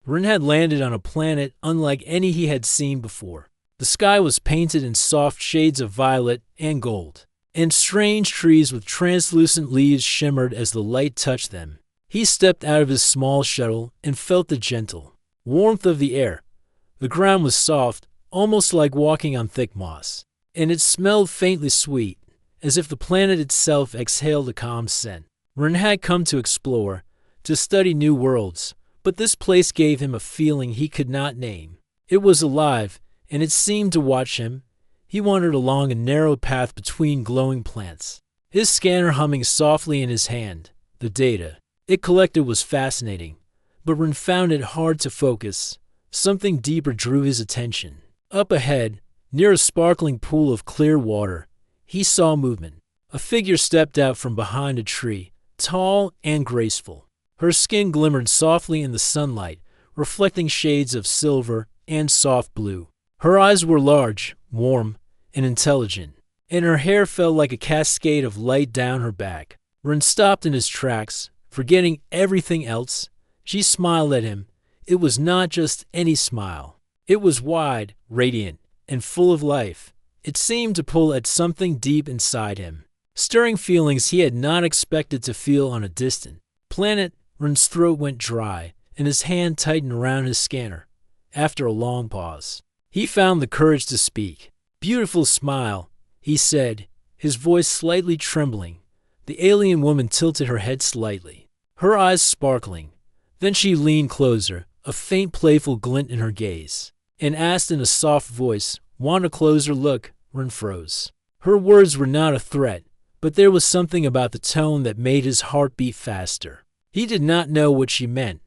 Ren had landed on a planet unlike any he had seen before. The sky was painted in soft shades of violet and gold, and strange trees with translucent leaves shimmered as the light touched them. He stepped out of his small shuttle and felt the gentle warmth of the air. The ground was soft, almost like walking on thick moss, and it smelled faintly sweet, as if the planet itself exhaled a calm scent. Ren had come to explore, to study new worlds, but this place gave him a feeling he could not name. It was alive, and it seemed to watch him. He wandered along a narrow path between glowing plants, his scanner humming softly in his hand. The data it collected was fascinating, but Ren found it hard to focus. Something deeper drew his attention. Up ahead, near a sparkling pool of clear water, he saw movement. A figure stepped out from behind a tree, tall and graceful. Her skin glimmered softly in the sunlight, reflecting shades of silver and soft blue. Her eyes were large, warm, and intelligent, and her hair fell like a cascade of light down her back. Ren stopped in his tracks, forgetting everything else. She smiled at him. It was not just any smile. It was wide, radiant, and full of life. It seemed to pull at something deep inside him, stirring feelings he had not expected to feel on a distant planet. Ren's throat went dry, and his hand tightened around his scanner. After a long pause, he found the courage to speak. "Beautiful smile," he said, his voice slightly trembling. The alien woman tilted her head slightly, her eyes sparkling. Then she leaned closer, a faint playful glint in her gaze, and asked in a soft voice, "Want a closer look?" Ren froze. Her words were not a threat, but there was something about the tone that made his heart beat faster. He did not know what she meant,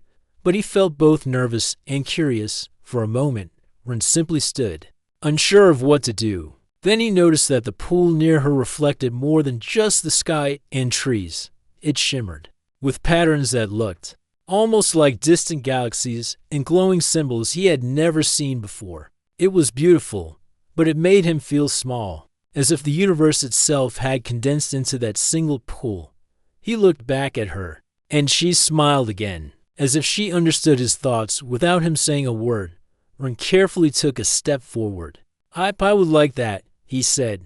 but he felt both nervous and curious. For a moment, Ren simply stood, unsure of what to do. Then he noticed that the pool near her reflected more than just the sky and trees. It shimmered, with patterns that looked almost like distant galaxies and glowing symbols he had never seen before. It was beautiful, but it made him feel small, as if the universe itself had condensed into that single pool. He looked back at her, and she smiled again, as if she understood his thoughts without him saying a word. Ren carefully took a step forward. I would like that," he said.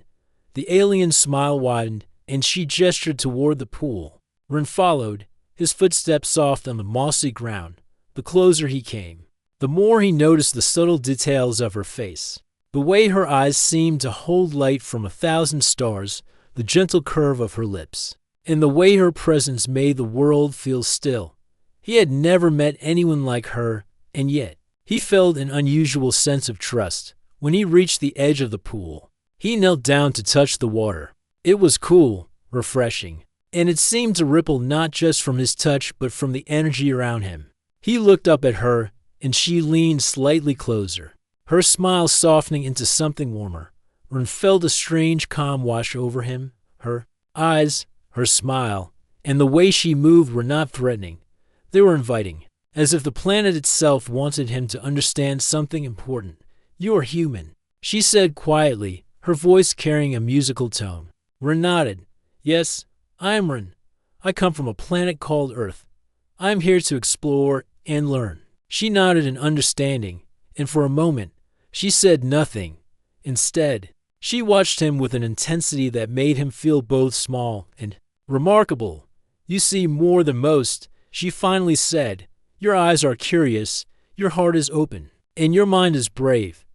The alien's smile widened, and she gestured toward the pool. Ren followed, his footsteps soft on the mossy ground. The closer he came, the more he noticed the subtle details of her face. The way her eyes seemed to hold light from 1,000 stars, the gentle curve of her lips, and the way her presence made the world feel still. He had never met anyone like her, and yet he felt an unusual sense of trust. When he reached the edge of the pool, he knelt down to touch the water. It was cool, refreshing, and it seemed to ripple not just from his touch but from the energy around him. He looked up at her, and she leaned slightly closer, her smile softening into something warmer. Ren felt a strange calm wash over him. Her eyes, her smile, and the way she moved were not threatening. They were inviting, as if the planet itself wanted him to understand something important. "You are human," she said quietly, her voice carrying a musical tone. Ren nodded. "Yes, I am Ren. I come from a planet called Earth. I am here to explore and learn." She nodded in understanding, and for a moment, she said nothing. Instead, she watched him with an intensity that made him feel both small and remarkable. "You see more than most," she finally said. "Your eyes are curious, your heart is open, and your mind is brave."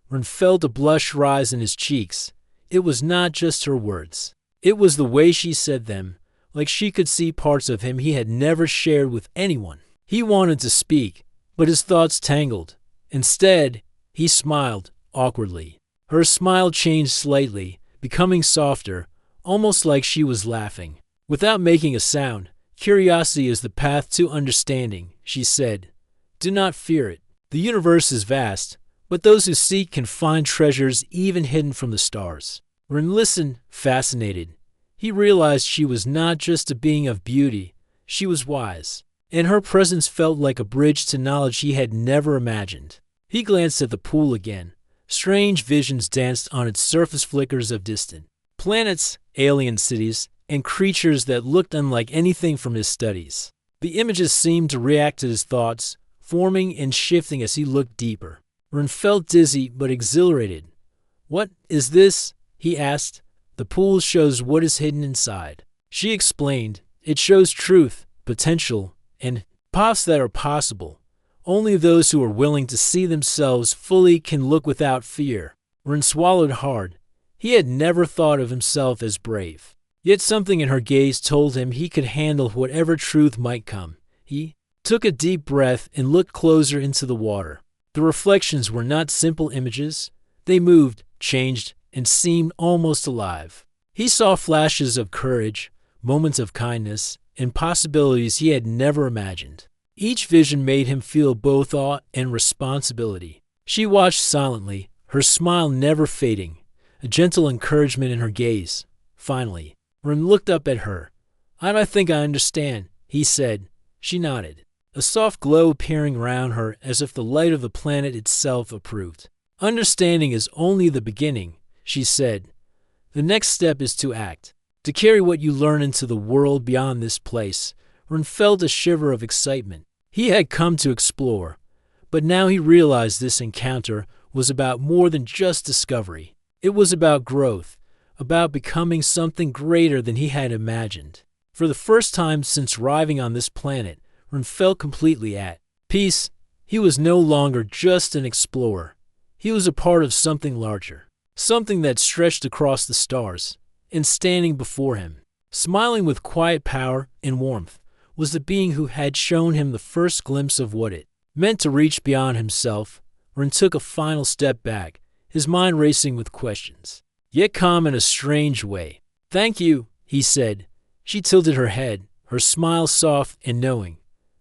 Ren felt a blush rise in his cheeks. It was not just her words. It was the way she said them, like she could see parts of him he had never shared with anyone. He wanted to speak, but his thoughts tangled. Instead, he smiled, awkwardly. Her smile changed slightly, becoming softer, almost like she was laughing. Without making a sound, "Curiosity is the path to understanding," she said. "Do not fear it. The universe is vast, but those who seek can find treasures even hidden from the stars." Ren listened, fascinated. He realized she was not just a being of beauty, she was wise, and her presence felt like a bridge to knowledge he had never imagined. He glanced at the pool again. Strange visions danced on its surface, flickers of distant planets, alien cities, and creatures that looked unlike anything from his studies. The images seemed to react to his thoughts, forming and shifting as he looked deeper. Ren felt dizzy but exhilarated. "What is this?" he asked. "The pool shows what is hidden inside." She explained, "It shows truth, potential, and paths that are possible. Only those who are willing to see themselves fully can look without fear." Ren swallowed hard. He had never thought of himself as brave. Yet something in her gaze told him he could handle whatever truth might come. He took a deep breath and looked closer into the water. The reflections were not simple images. They moved, changed, and seemed almost alive. He saw flashes of courage, moments of kindness, and possibilities he had never imagined. Each vision made him feel both awe and responsibility. She watched silently, her smile never fading, a gentle encouragement in her gaze. Finally, Ren looked up at her. "I think I understand," he said. She nodded, a soft glow appearing around her as if the light of the planet itself approved. "Understanding is only the beginning," she said. "The next step is to act, to carry what you learn into the world beyond this place." Ren felt a shiver of excitement. He had come to explore, but now he realized this encounter was about more than just discovery. It was about growth, about becoming something greater than he had imagined. For the first time since arriving on this planet, Ren felt completely at peace. He was no longer just an explorer. He was a part of something larger, something that stretched across the stars. And standing before him, smiling with quiet power and warmth, was the being who had shown him the first glimpse of what it meant to reach beyond himself. Ren took a final step back, his mind racing with questions, yet calm in a strange way. "Thank you," he said. She tilted her head, her smile soft and knowing.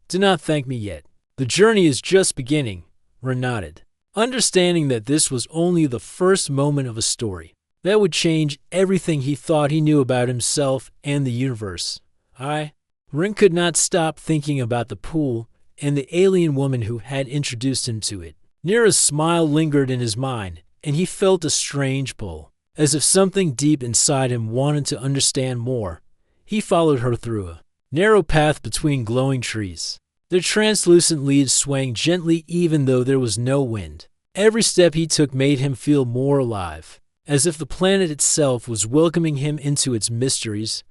"Do not thank me yet. The journey is just beginning." Ren nodded, understanding that this was only the first moment of a story that would change everything he thought he knew about himself and the universe. Ren could not stop thinking about the pool and the alien woman who had introduced him to it. Nira's smile lingered in his mind, and he felt a strange pull, as if something deep inside him wanted to understand more. He followed her through a narrow path between glowing trees, their translucent leaves swaying gently even though there was no wind. Every step he took made him feel more alive, as if the planet itself was welcoming him into its mysteries.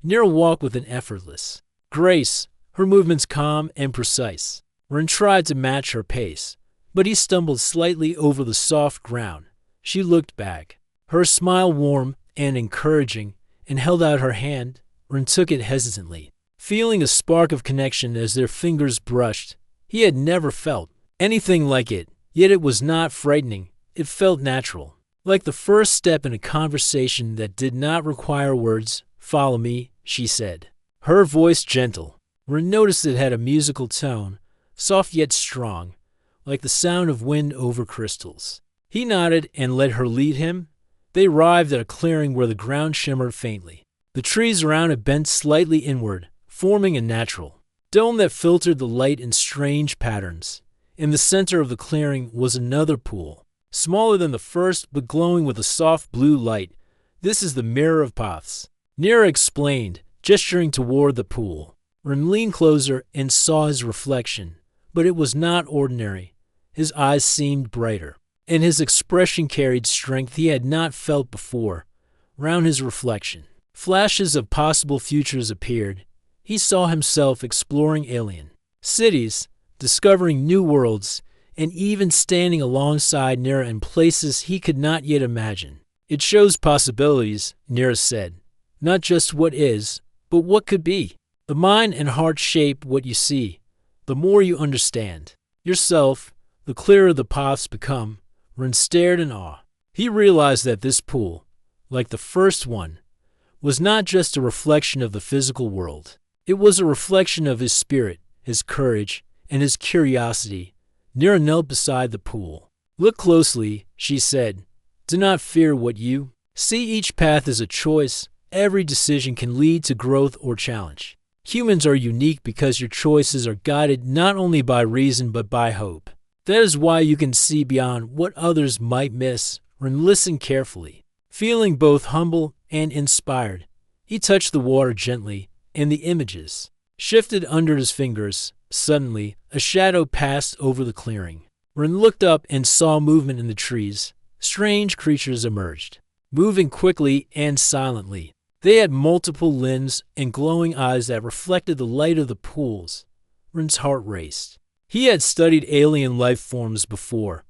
Nira walked with an effortless grace, her movements calm and precise. Ren tried to match her pace, but he stumbled slightly over the soft ground. She looked back, her smile warm and encouraging, and held out her hand. Ren took it hesitantly, feeling a spark of connection as their fingers brushed. He had never felt anything like it, yet it was not frightening. It felt natural, like the first step in a conversation that did not require words. "Follow me," she said, her voice gentle. Ren noticed it had a musical tone, soft yet strong, like the sound of wind over crystals. He nodded and let her lead him. They arrived at a clearing where the ground shimmered faintly. The trees around it bent slightly inward, forming a natural dome that filtered the light in strange patterns. In the center of the clearing was another pool, smaller than the first but glowing with a soft blue light. "This is the Mirror of Paths," Nira explained, gesturing toward the pool. Ren leaned closer and saw his reflection, but it was not ordinary. His eyes seemed brighter, and his expression carried strength he had not felt before. Round his reflection, flashes of possible futures appeared. He saw himself exploring alien cities, discovering new worlds, and even standing alongside Nira in places he could not yet imagine. "It shows possibilities," Nira said. "Not just what is, but what could be. The mind and heart shape what you see. The more you understand yourself, the clearer the paths become." Ren stared in awe. He realized that this pool, like the first one, was not just a reflection of the physical world. It was a reflection of his spirit, his courage, and his curiosity. Nira knelt beside the pool. "Look closely," she said. "Do not fear what you see. Each path is a choice. Every decision can lead to growth or challenge. Humans are unique because your choices are guided not only by reason but by hope. That is why you can see beyond what others might miss." Ren listened carefully, feeling both humble and inspired. He touched the water gently, and the images shifted under his fingers. Suddenly, a shadow passed over the clearing. Ren looked up and saw movement in the trees. Strange creatures emerged, moving quickly and silently. They had multiple limbs and glowing eyes that reflected the light of the pools. Ren's heart raced. He had studied alien life forms before,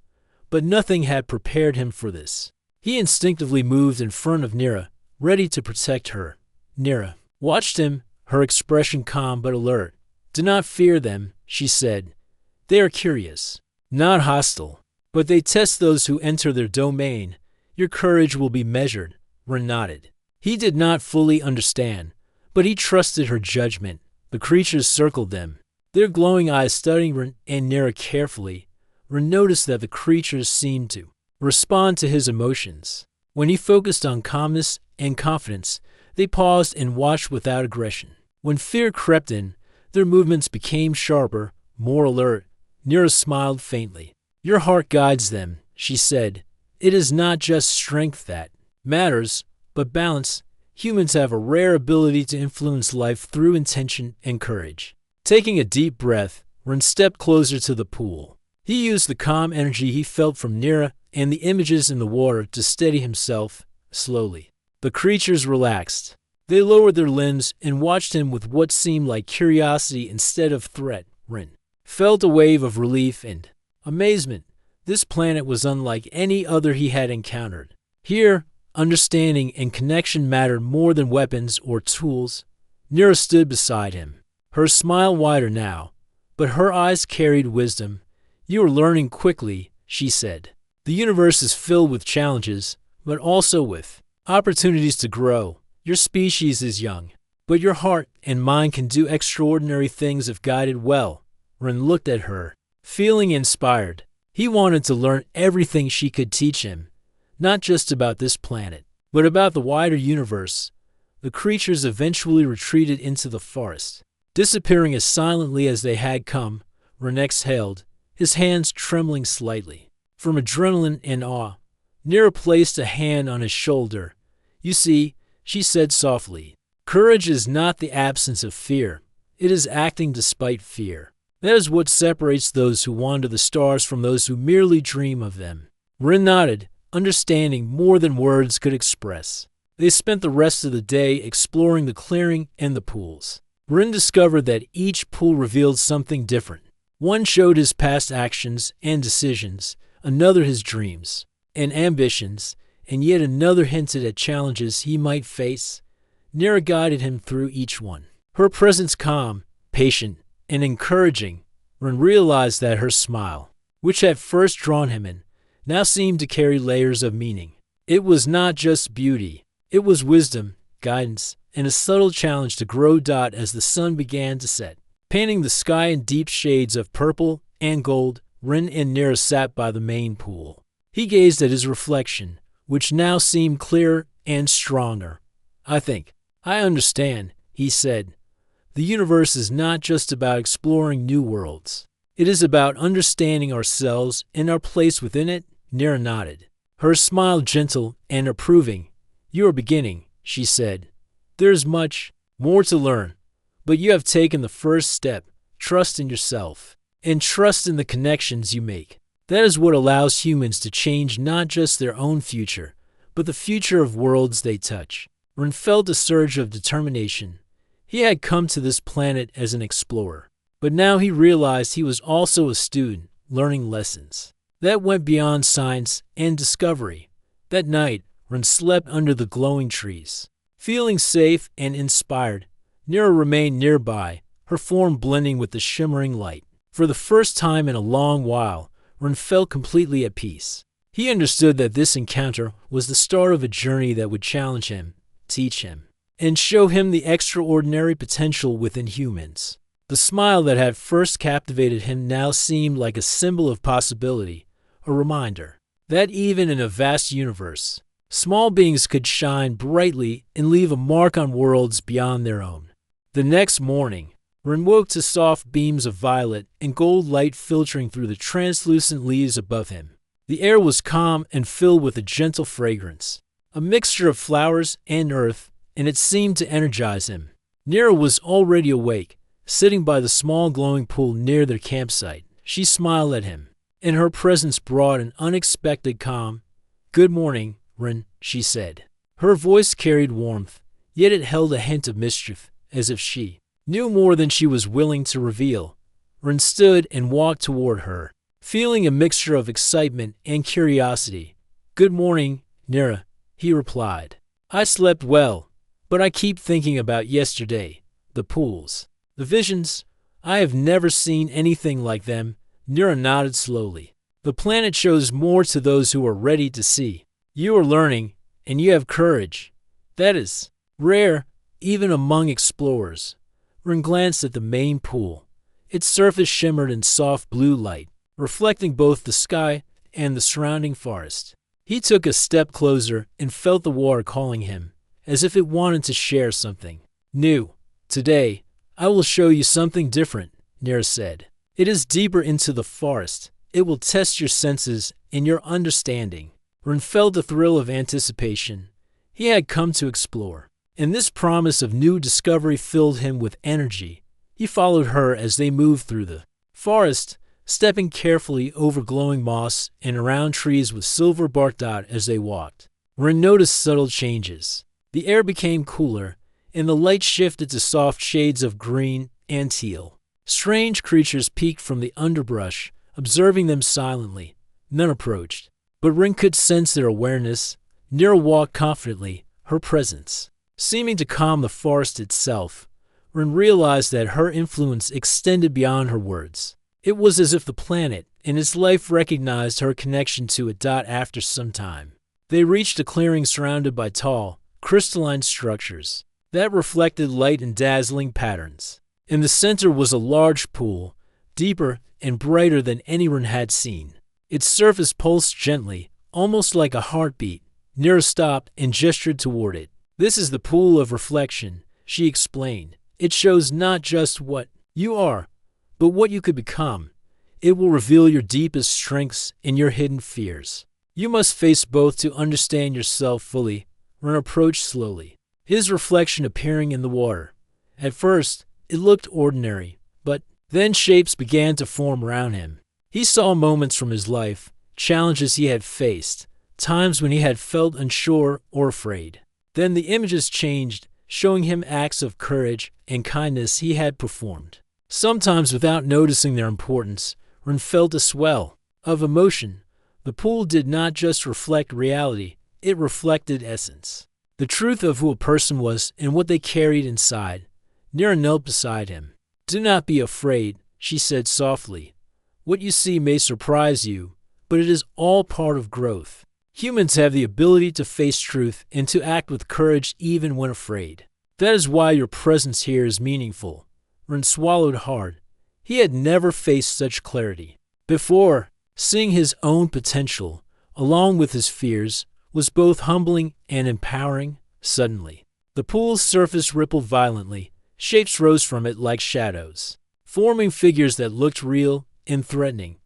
but nothing had prepared him for this. He instinctively moved in front of Nira, ready to protect her. Nira watched him, her expression calm but alert. "Do not fear them," she said. "They are curious, not hostile, but they test those who enter their domain. Your courage will be measured." Ren nodded. He did not fully understand, but he trusted her judgment. The creatures circled them, their glowing eyes studying Ren and Nira carefully. Ren noticed that the creatures seemed to respond to his emotions. When he focused on calmness and confidence, they paused and watched without aggression. When fear crept in, their movements became sharper, more alert. Nira smiled faintly. "Your heart guides them," she said. "It is not just strength that matters, but balance. Humans have a rare ability to influence life through intention and courage." Taking a deep breath, Ren stepped closer to the pool. He used the calm energy he felt from Nira and the images in the water to steady himself. Slowly, the creatures relaxed. They lowered their limbs and watched him with what seemed like curiosity instead of threat. Ren felt a wave of relief and amazement. This planet was unlike any other he had encountered. Here, understanding and connection mattered more than weapons or tools. Nira stood beside him, her smile wider now, but her eyes carried wisdom. "You are learning quickly," she said. "The universe is filled with challenges, but also with opportunities to grow. Your species is young, but your heart and mind can do extraordinary things if guided well." Ren looked at her, feeling inspired. He wanted to learn everything she could teach him, not just about this planet, but about the wider universe. The creatures eventually retreated into the forest, disappearing as silently as they had come. Ren exhaled, his hands trembling slightly from adrenaline and awe. Nira placed a hand on his shoulder. "You see," she said softly, "courage is not the absence of fear. It is acting despite fear. That is what separates those who wander the stars from those who merely dream of them." Ren nodded, understanding more than words could express. They spent the rest of the day exploring the clearing and the pools. Ren discovered that each pool revealed something different. One showed his past actions and decisions, another his dreams and ambitions, and yet another hinted at challenges he might face. Nira guided him through each one, her presence calm, patient, and encouraging. Ren realized that her smile, which had first drawn him in, now seemed to carry layers of meaning. It was not just beauty, it was wisdom, guidance, and a subtle challenge to grow. As the sun began to set, painting the sky in deep shades of purple and gold, Ren and Nira sat by the main pool. He gazed at his reflection, which now seemed clearer and stronger. I understand," he said. "The universe is not just about exploring new worlds. It is about understanding ourselves and our place within it." Nira nodded, her smile gentle and approving. "You are beginning," she said. "There is much more to learn, but you have taken the first step. Trust in yourself and trust in the connections you make. That is what allows humans to change not just their own future, but the future of worlds they touch." Ren felt a surge of determination. He had come to this planet as an explorer, but now he realized he was also a student, learning lessons that went beyond science and discovery. That night, Ren slept under the glowing trees. Feeling safe and inspired, Nira remained nearby, her form blending with the shimmering light. For the first time in a long while, Ren felt completely at peace. He understood that this encounter was the start of a journey that would challenge him, teach him, and show him the extraordinary potential within humans. The smile that had first captivated him now seemed like a symbol of possibility, a reminder that even in a vast universe, small beings could shine brightly and leave a mark on worlds beyond their own. The next morning, Ren woke to soft beams of violet and gold light filtering through the translucent leaves above him. The air was calm and filled with a gentle fragrance, a mixture of flowers and earth, and it seemed to energize him. Nira was already awake, sitting by the small glowing pool near their campsite. She smiled at him, and her presence brought an unexpected calm. "Good morning, Ren," she said. Her voice carried warmth, yet it held a hint of mischief, as if she knew more than she was willing to reveal. Ren stood and walked toward her, feeling a mixture of excitement and curiosity. "Good morning, Nira," he replied. "I slept well, but I keep thinking about yesterday, the pools, the visions. I have never seen anything like them." Nira nodded slowly. "The planet shows more to those who are ready to see. You are learning, and you have courage. That is rare, even among explorers." Ren glanced at the main pool. Its surface shimmered in soft blue light, reflecting both the sky and the surrounding forest. He took a step closer and felt the water calling him, as if it wanted to share something new. "Today, I will show you something different," Nira said. "It is deeper into the forest. It will test your senses and your understanding." Ren felt a thrill of anticipation. He had come to explore, and this promise of new discovery filled him with energy. He followed her as they moved through the forest, stepping carefully over glowing moss and around trees with silver bark dot as they walked. Ren noticed subtle changes. The air became cooler, and the light shifted to soft shades of green and teal. Strange creatures peeked from the underbrush, observing them silently. None approached, but Ren could sense their awareness. Nira walked confidently, her presence seeming to calm the forest itself. Ren realized that her influence extended beyond her words. It was as if the planet and its life recognized her connection to it. After some time, they reached a clearing surrounded by tall, crystalline structures that reflected light in dazzling patterns. In the center was a large pool, deeper and brighter than anyone had seen. Its surface pulsed gently, almost like a heartbeat. Nira stopped and gestured toward it. "This is the pool of reflection," she explained. "It shows not just what you are, but what you could become. It will reveal your deepest strengths and your hidden fears. You must face both to understand yourself fully." Ren approached slowly, his reflection appearing in the water. At first, it looked ordinary, but then shapes began to form around him. He saw moments from his life, challenges he had faced, times when he had felt unsure or afraid. Then the images changed, showing him acts of courage and kindness he had performed. Sometimes, without noticing their importance, Ren felt a swell of emotion. The pool did not just reflect reality, it reflected essence, the truth of who a person was and what they carried inside. Nira knelt beside him. "Do not be afraid," she said softly. "What you see may surprise you, but it is all part of growth. Humans have the ability to face truth and to act with courage even when afraid. That is why your presence here is meaningful." Ren swallowed hard. He had never faced such clarity before. Seeing his own potential, along with his fears, was both humbling and empowering. Suddenly, the pool's surface rippled violently. Shapes rose from it like shadows, forming figures that looked real and threatening.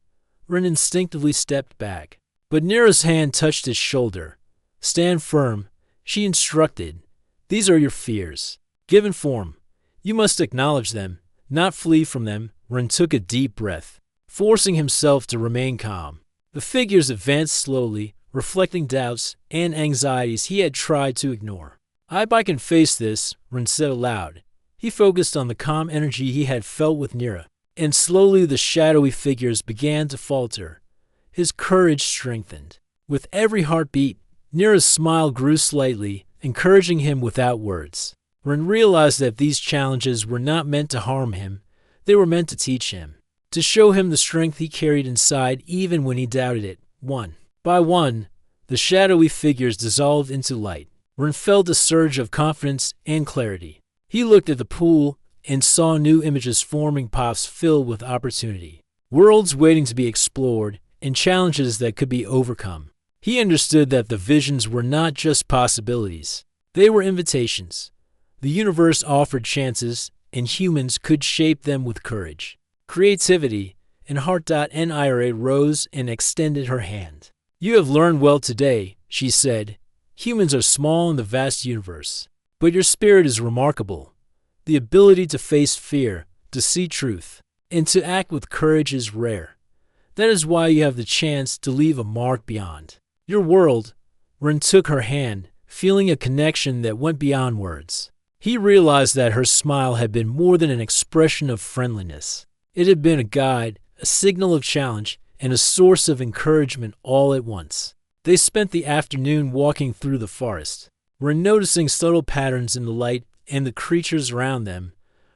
Ren instinctively stepped back, but Nira's hand touched his shoulder. "Stand firm," she instructed. "These are your fears. Given form, you must acknowledge them, not flee from them." Ren took a deep breath, forcing himself to remain calm. The figures advanced slowly, reflecting doubts and anxieties he had tried to ignore. I can face this," Ren said aloud. He focused on the calm energy he had felt with Nira, and slowly the shadowy figures began to falter. His courage strengthened. With every heartbeat, Nira's smile grew slightly, encouraging him without words. Ren realized that these challenges were not meant to harm him, they were meant to teach him, to show him the strength he carried inside even when he doubted it. One by one, the shadowy figures dissolved into light. Ren felt a surge of confidence and clarity. He looked at the pool and saw new images forming, paths filled with opportunity, worlds waiting to be explored, and challenges that could be overcome. He understood that the visions were not just possibilities, they were invitations. The universe offered chances, and humans could shape them with courage, creativity, and heart. Nira rose and extended her hand. "You have learned well today," she said. "Humans are small in the vast universe, but your spirit is remarkable. The ability to face fear, to see truth, and to act with courage is rare. That is why you have the chance to leave a mark beyond your world. Ren took her hand, feeling a connection that went beyond words. He realized that her smile had been more than an expression of friendliness. It had been a guide, a signal of challenge, and a source of encouragement all at once. They spent the afternoon walking through the forest. Ren noticing subtle patterns in the light and the creatures around them.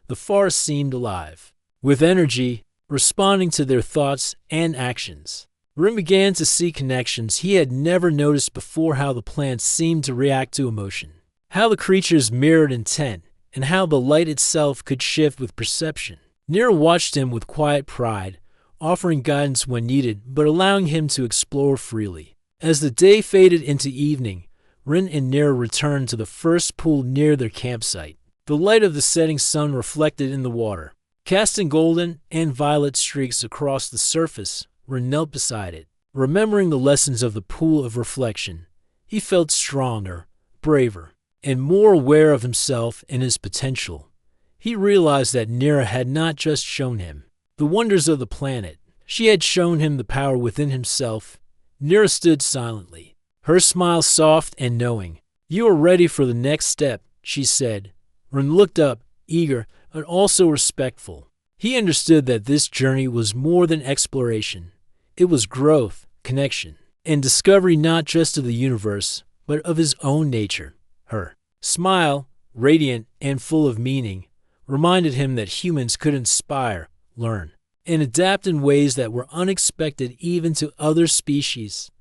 The forest seemed alive, with energy, responding to their thoughts and actions. Ren began to see connections he had never noticed before, how the plants seemed to react to emotion, how the creatures mirrored intent, and how the light itself could shift with perception. Nira watched him with quiet pride, offering guidance when needed but allowing him to explore freely. As the day faded into evening, Ren and Nira returned to the first pool near their campsite. The light of the setting sun reflected in the water, casting golden and violet streaks across the surface. Ren knelt beside it, remembering the lessons of the pool of reflection. He felt stronger, braver, and more aware of himself and his potential. He realized that Nira had not just shown him the wonders of the planet, she had shown him the power within himself. Nira stood silently, her smile soft and knowing. "You are ready for the next step," she said. Ren looked up, eager, but also respectful. He understood that this journey was more than exploration. It was growth, connection, and discovery, not just of the universe, but of his own nature. Her smile, radiant and full of meaning, reminded him that humans could inspire, learn, and adapt in ways that were unexpected even to other species.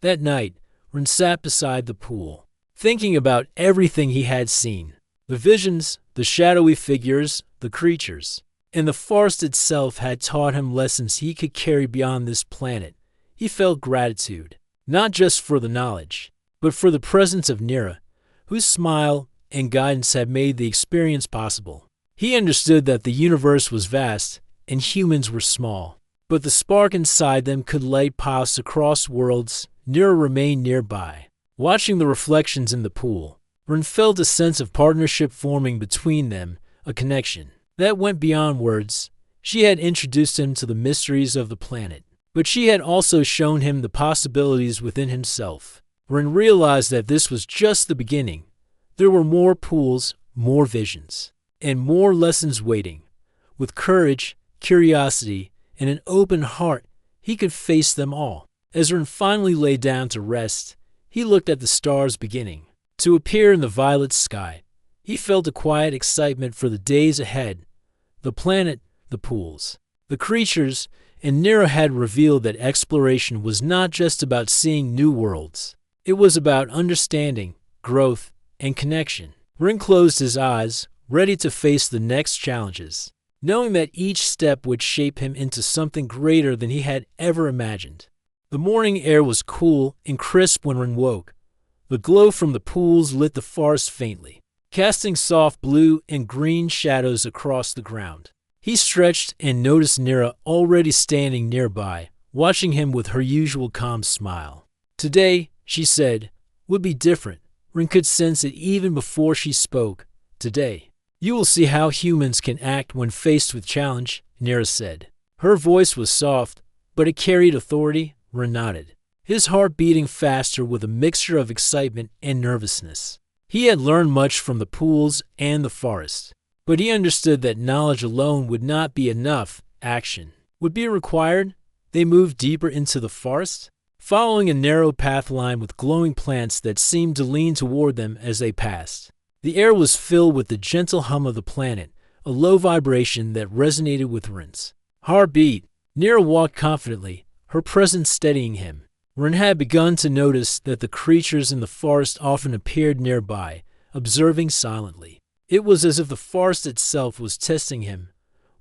That night, Ren sat beside the pool, thinking about everything he had seen. The visions, the shadowy figures, the creatures, and the forest itself had taught him lessons he could carry beyond this planet. He felt gratitude, not just for the knowledge, but for the presence of Nira, whose smile and guidance had made the experience possible. He understood that the universe was vast and humans were small, but the spark inside them could light paths across worlds. Nira remained nearby, watching the reflections in the pool. Ren felt a sense of partnership forming between them, a connection that went beyond words. She had introduced him to the mysteries of the planet, but she had also shown him the possibilities within himself. Ren realized that this was just the beginning. There were more pools, more visions, and more lessons waiting. With courage, curiosity, and an open heart, he could face them all. As Ren finally lay down to rest, he looked at the stars beginning to appear in the violet sky. He felt a quiet excitement for the days ahead. The planet, the pools, the creatures, and Nira had revealed that exploration was not just about seeing new worlds. It was about understanding, growth, and connection. Ren closed his eyes, ready to face the next challenges, knowing that each step would shape him into something greater than he had ever imagined. The morning air was cool and crisp when Ren woke. The glow from the pools lit the forest faintly, casting soft blue and green shadows across the ground. He stretched and noticed Nira already standing nearby, watching him with her usual calm smile. Today, she said, would be different. Ren could sense it even before she spoke. Today, you will see how humans can act when faced with challenge, Nira said. Her voice was soft, but it carried authority. Ren nodded, his heart beating faster with a mixture of excitement and nervousness. He had learned much from the pools and the forest, but he understood that knowledge alone would not be enough. Action would be required. They moved deeper into the forest, following a narrow path lined with glowing plants that seemed to lean toward them as they passed. The air was filled with the gentle hum of the planet, a low vibration that resonated with Ren's heartbeat. Nira walked confidently, her presence steadying him. Ren had begun to notice that the creatures in the forest often appeared nearby, observing silently. It was as if the forest itself was testing him,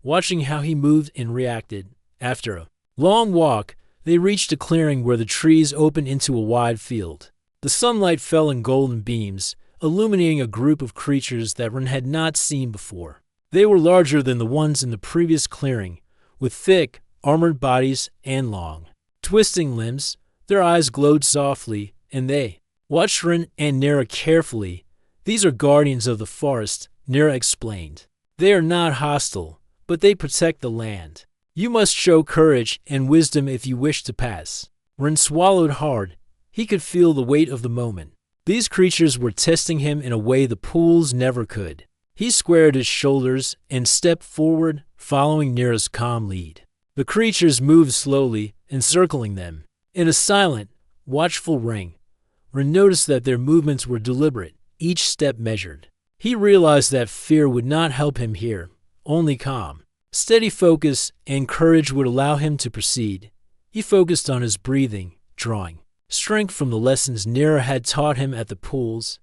watching how he moved and reacted. After a long walk, they reached a clearing where the trees opened into a wide field. The sunlight fell in golden beams, illuminating a group of creatures that Ren had not seen before. They were larger than the ones in the previous clearing, with thick, armored bodies and long, twisting limbs. Their eyes glowed softly, and they watched Ren and Nira carefully. These are guardians of the forest, Nira explained. They are not hostile, but they protect the land. You must show courage and wisdom if you wish to pass." Ren swallowed hard. He could feel the weight of the moment. These creatures were testing him in a way the pools never could. He squared his shoulders and stepped forward, following Nira's calm lead. The creatures moved slowly, encircling them. In a silent, watchful ring, Ren noticed that their movements were deliberate, each step measured. He realized that fear would not help him here, only calm. Steady focus and courage would allow him to proceed. He focused on his breathing, drawing strength from the lessons Nira had taught him at the pools.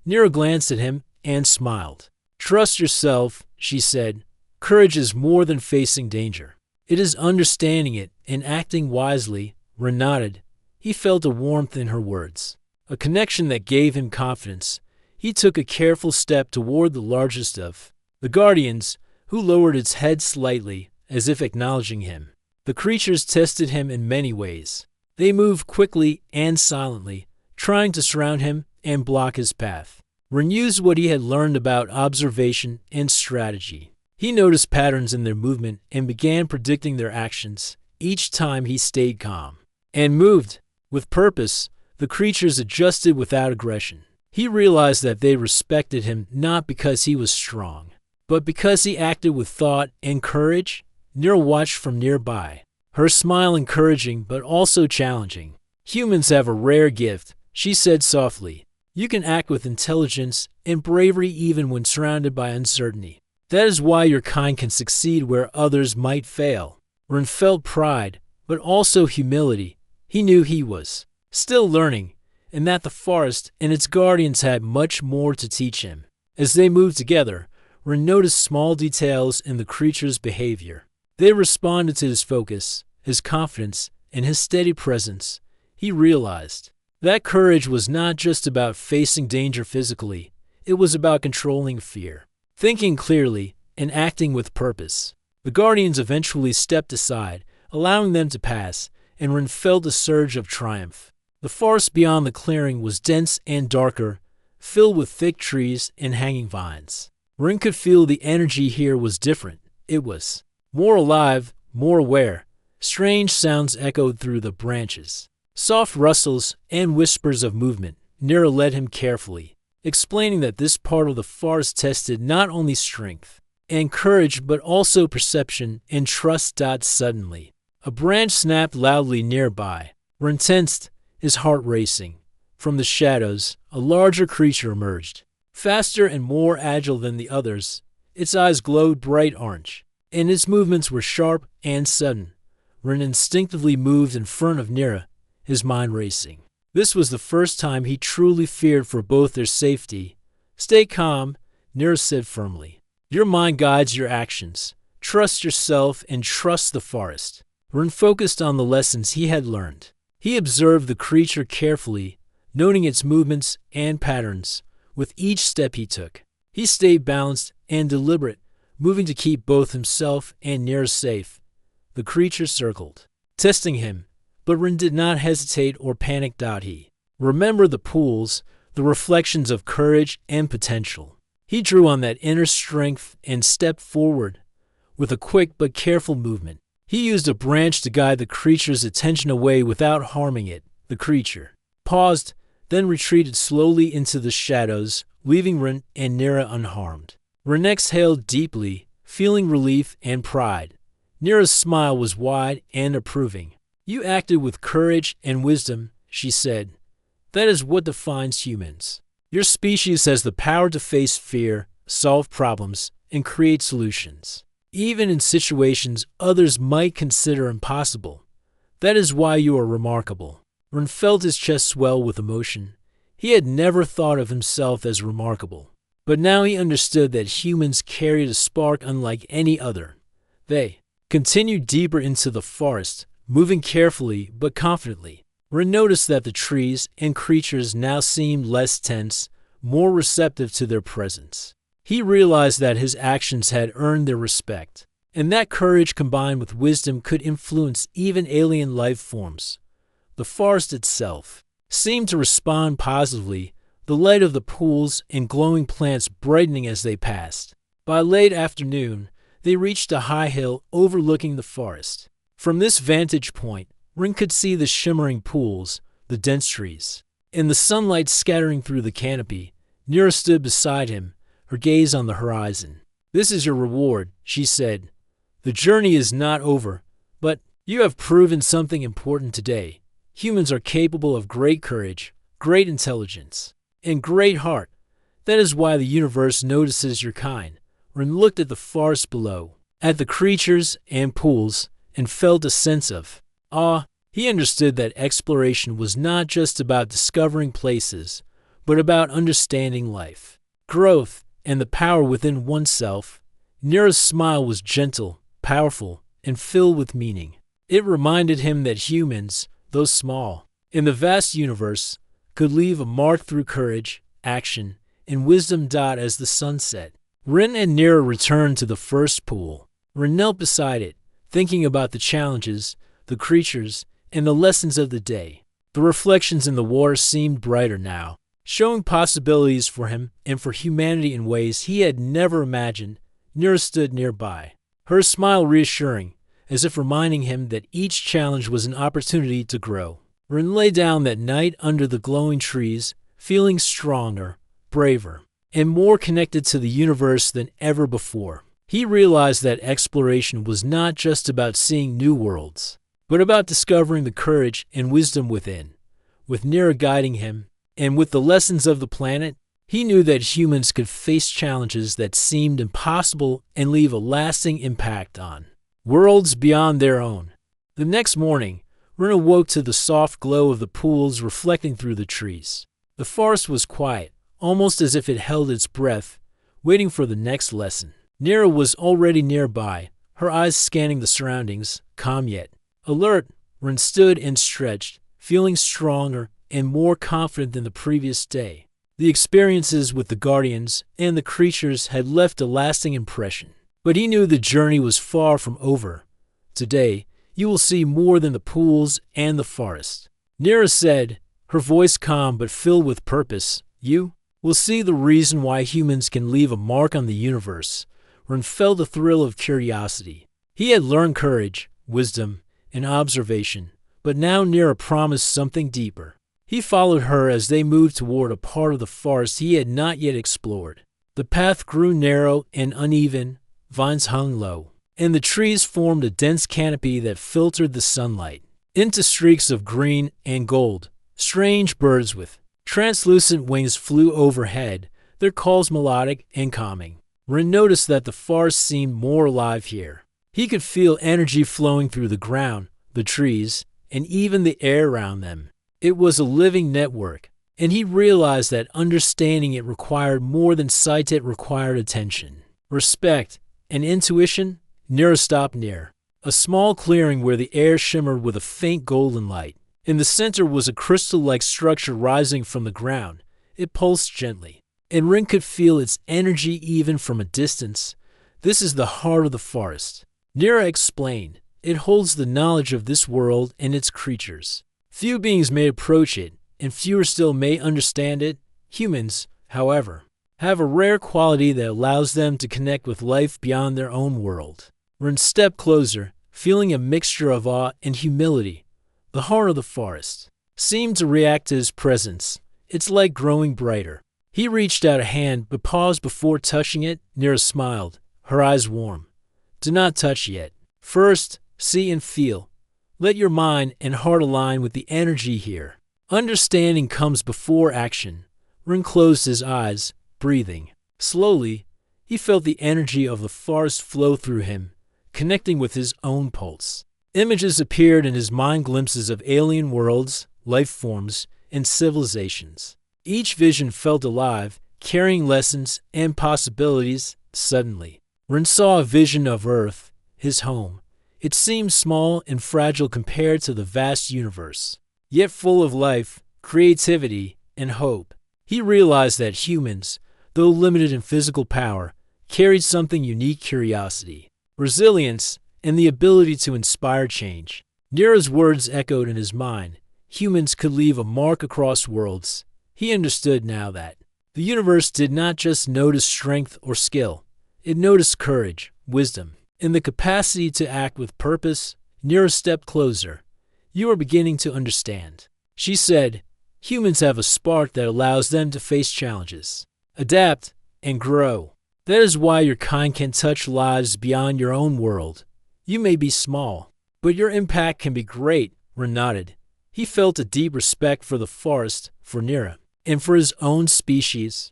Nira glanced at him and smiled. "Trust yourself," she said. "Courage is more than facing danger. It is understanding it and acting wisely." Ren nodded. He felt a warmth in her words, a connection that gave him confidence. He took a careful step toward the largest of the guardians, who lowered its head slightly, as if acknowledging him. The creatures tested him in many ways. They moved quickly and silently, trying to surround him and block his path. Ren used what he had learned about observation and strategy. He noticed patterns in their movement and began predicting their actions. Each time he stayed calm and moved with purpose, the creatures adjusted without aggression. He realized that they respected him not because he was strong, but because he acted with thought and courage. Nira watched from nearby, her smile encouraging but also challenging. "Humans have a rare gift," she said softly. "You can act with intelligence and bravery even when surrounded by uncertainty. That is why your kind can succeed where others might fail." Ren felt pride, but also humility. He knew he was still learning, and that the forest and its guardians had much more to teach him. As they moved together, Ren noticed small details in the creatures' behavior. They responded to his focus, his confidence, and his steady presence. He realized that courage was not just about facing danger physically, it was about controlling fear, thinking clearly, and acting with purpose. The guardians eventually stepped aside, allowing them to pass, and Ren felt a surge of triumph. The forest beyond the clearing was dense and darker, filled with thick trees and hanging vines. Ren could feel the energy here was different. It was more alive, more aware. Strange sounds echoed through the branches. Soft rustles and whispers of movement. Nira led him carefully, explaining that this part of the forest tested not only strength and courage but also perception and trust. Suddenly, a branch snapped loudly nearby. Ren tensed, his heart racing. From the shadows, a larger creature emerged, faster and more agile than the others. Its eyes glowed bright orange, and its movements were sharp and sudden. Ren instinctively moved in front of Nira, his mind racing. This was the first time he truly feared for both their safety. "Stay calm," Nira said firmly. "Your mind guides your actions. Trust yourself and trust the forest." Ren focused on the lessons he had learned. He observed the creature carefully, noting its movements and patterns. With each step he took, he stayed balanced and deliberate, moving to keep both himself and Nira safe. The creature circled, testing him, but Ren did not hesitate or panic. He remembered the pools, the reflections of courage and potential. He drew on that inner strength and stepped forward. With a quick but careful movement, he used a branch to guide the creature's attention away without harming it. The creature paused, then retreated slowly into the shadows, leaving Ren and Nira unharmed. Ren exhaled deeply, feeling relief and pride. Nira's smile was wide and approving. "You acted with courage and wisdom," she said. "That is what defines humans. Your species has the power to face fear, solve problems, and create solutions, even in situations others might consider impossible. That is why you are remarkable." Ren felt his chest swell with emotion. He had never thought of himself as remarkable, but now he understood that humans carried a spark unlike any other. They continued deeper into the forest, moving carefully but confidently. Ren noticed that the trees and creatures now seemed less tense, more receptive to their presence. He realized that his actions had earned their respect, and that courage combined with wisdom could influence even alien life forms. The forest itself seemed to respond positively, the light of the pools and glowing plants brightening as they passed. By late afternoon, They reached a high hill overlooking the forest. From this vantage point, Rin could see the shimmering pools, the dense trees, and the sunlight scattering through the canopy. Nira stood beside him, her gaze on the horizon. "This is your reward," she said. "The journey is not over, but you have proven something important today. Humans are capable of great courage, great intelligence, and great heart. That is why the universe notices your kind." Rin looked at the forest below, at the creatures and pools, and felt a sense of awe. He understood that exploration was not just about discovering places, but about understanding life, growth, and the power within oneself. Nira's smile was gentle, powerful, and filled with meaning. It reminded him that humans, though small, in the vast universe, could leave a mark through courage, action, and wisdom. As the sun set, Rin and Nira returned to the first pool. Rin knelt beside it, thinking about the challenges, the creatures, and the lessons of the day. The reflections in the water seemed brighter now, showing possibilities for him and for humanity in ways he had never imagined. Nira stood nearby, her smile reassuring, as if reminding him that each challenge was an opportunity to grow. Rin lay down that night under the glowing trees, feeling stronger, braver, and more connected to the universe than ever before. He realized that exploration was not just about seeing new worlds, but about discovering the courage and wisdom within. With Nira guiding him, and with the lessons of the planet, he knew that humans could face challenges that seemed impossible and leave a lasting impact on worlds beyond their own. The next morning, Rin awoke to the soft glow of the pools reflecting through the trees. The forest was quiet, almost as if it held its breath, waiting for the next lesson. Nira was already nearby, her eyes scanning the surroundings, calm yet alert. Rin stood and stretched, feeling stronger and more confident than the previous day. The experiences with the Guardians and the creatures had left a lasting impression. But he knew the journey was far from over. "Today, you will see more than the pools and the forest," Nira said, her voice calm but filled with purpose. "You will see the reason why humans can leave a mark on the universe." Rin felt a thrill of curiosity. He had learned courage, wisdom, and observation, but now Nira promised something deeper. He followed her as they moved toward a part of the forest he had not yet explored. The path grew narrow and uneven, vines hung low, and the trees formed a dense canopy that filtered the sunlight into streaks of green and gold. Strange birds with translucent wings flew overhead, their calls melodic and calming. Rin noticed that the forest seemed more alive here. He could feel energy flowing through the ground, the trees, and even the air around them. It was a living network, and he realized that understanding it required more than sight. It required attention, respect, and intuition. Nira stopped near a small clearing where the air shimmered with a faint golden light. In the center was a crystal-like structure rising from the ground. It pulsed gently, and Rin could feel its energy even from a distance. "This is the heart of the forest," Nira explained. "It holds the knowledge of this world and its creatures. Few beings may approach it, and fewer still may understand it. Humans, however, have a rare quality that allows them to connect with life beyond their own world." Rin stepped closer, feeling a mixture of awe and humility. The heart of the forest seemed to react to his presence, its light growing brighter. He reached out a hand but paused before touching it. Nira smiled, her eyes warm. "Do not touch yet. First, see and feel. Let your mind and heart align with the energy here. Understanding comes before action." Rin closed his eyes, breathing. Slowly, he felt the energy of the forest flow through him, connecting with his own pulse. Images appeared in his mind, glimpses of alien worlds, life forms, and civilizations. Each vision felt alive, carrying lessons and possibilities. Suddenly, Rin saw a vision of Earth, his home. It seemed small and fragile compared to the vast universe, yet full of life, creativity, and hope. He realized that humans, though limited in physical power, carried something unique: curiosity, resilience, and the ability to inspire change. Nira's words echoed in his mind. Humans could leave a mark across worlds. He understood now that the universe did not just notice strength or skill. It noticed courage, wisdom, and the capacity to act with purpose. Nira stepped closer. You are beginning to understand. She said, humans have a spark that allows them to face challenges, adapt, and grow. That is why your kind can touch lives beyond your own world. You may be small, but your impact can be great. Ren nodded. He felt a deep respect for the forest, for Nira, and for his own species.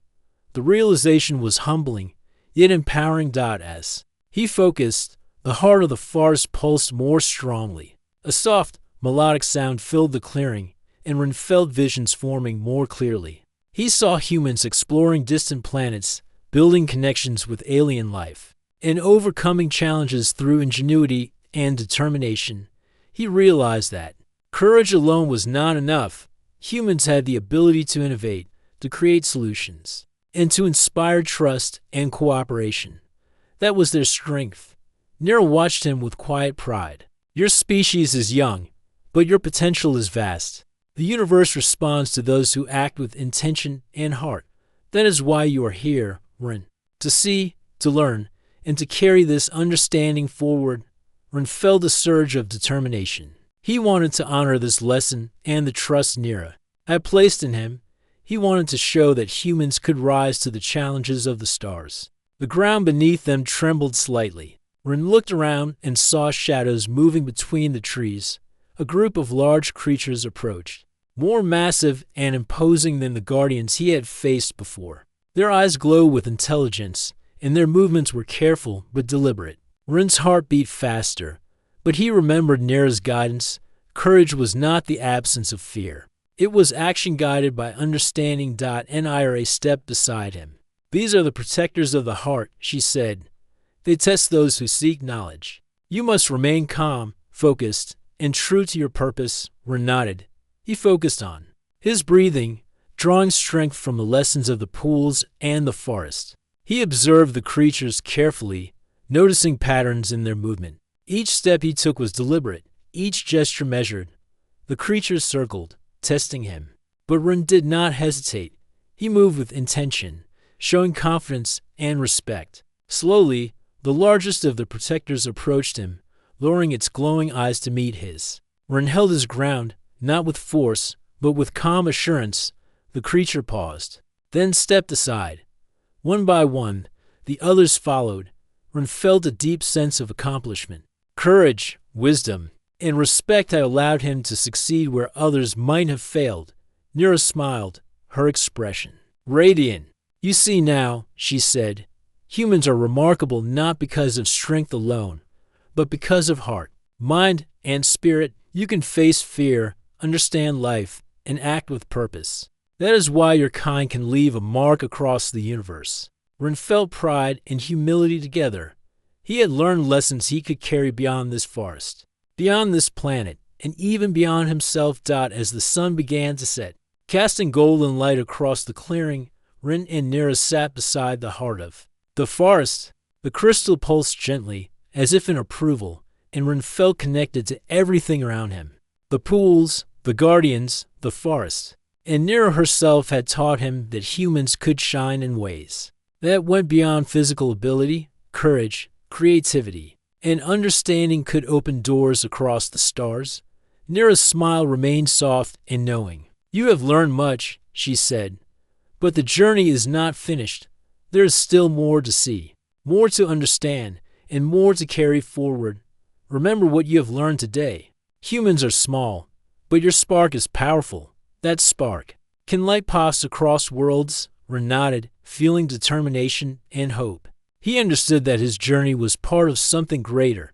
The realization was humbling, yet empowering. As he focused, the heart of the forest pulsed more strongly. A soft, melodic sound filled the clearing, and Ren felt visions forming more clearly. He saw humans exploring distant planets, building connections with alien life, and overcoming challenges through ingenuity and determination. He realized that courage alone was not enough. Humans had the ability to innovate, to create solutions, and to inspire trust and cooperation. That was their strength. Nira watched him with quiet pride. Your species is young, but your potential is vast. The universe responds to those who act with intention and heart. That is why you are here, Ren. To see, to learn, and to carry this understanding forward. Ren felt a surge of determination. He wanted to honor this lesson and the trust Nira had placed in him. He wanted to show that humans could rise to the challenges of the stars. The ground beneath them trembled slightly. Ren looked around and saw shadows moving between the trees. A group of large creatures approached, more massive and imposing than the guardians he had faced before. Their eyes glowed with intelligence, and their movements were careful but deliberate. Ren's heart beat faster, but he remembered Nira's guidance. Courage was not the absence of fear. It was action guided by understanding. Nira stepped beside him. These are the protectors of the heart, she said. They test those who seek knowledge. You must remain calm, focused, and true to your purpose. Ren nodded. He focused on his breathing, drawing strength from the lessons of the pools and the forest. He observed the creatures carefully, noticing patterns in their movement. Each step he took was deliberate, each gesture measured. The creatures circled, testing him. But Ren did not hesitate. He moved with intention, showing confidence and respect. Slowly, the largest of the protectors approached him, lowering its glowing eyes to meet his. Ren held his ground, not with force, but with calm assurance. The creature paused, then stepped aside. One by one, the others followed. Ren felt a deep sense of accomplishment. Courage, wisdom, and respect had allowed him to succeed where others might have failed. Nira smiled, her expression radiant. You see now, she said, humans are remarkable not because of strength alone, but because of heart, mind, and spirit. You can face fear, understand life, and act with purpose. That is why your kind can leave a mark across the universe. Ren felt pride and humility together. He had learned lessons he could carry beyond this forest, beyond this planet, and even beyond himself. As the sun began to set, casting golden light across the clearing, Ren and Nira sat beside the heart of the forest. The crystal pulsed gently, as if in approval, and Ren felt connected to everything around him. The pools, the guardians, the forest. And Nira herself had taught him that humans could shine in ways that went beyond physical ability. Courage, creativity, and understanding could open doors across the stars. Nira's smile remained soft and knowing. You have learned much, she said, but the journey is not finished. There is still more to see, more to understand, and more to carry forward. Remember what you have learned today. Humans are small, but your spark is powerful. That spark can light paths across worlds. Ren nodded, feeling determination and hope. He understood that his journey was part of something greater.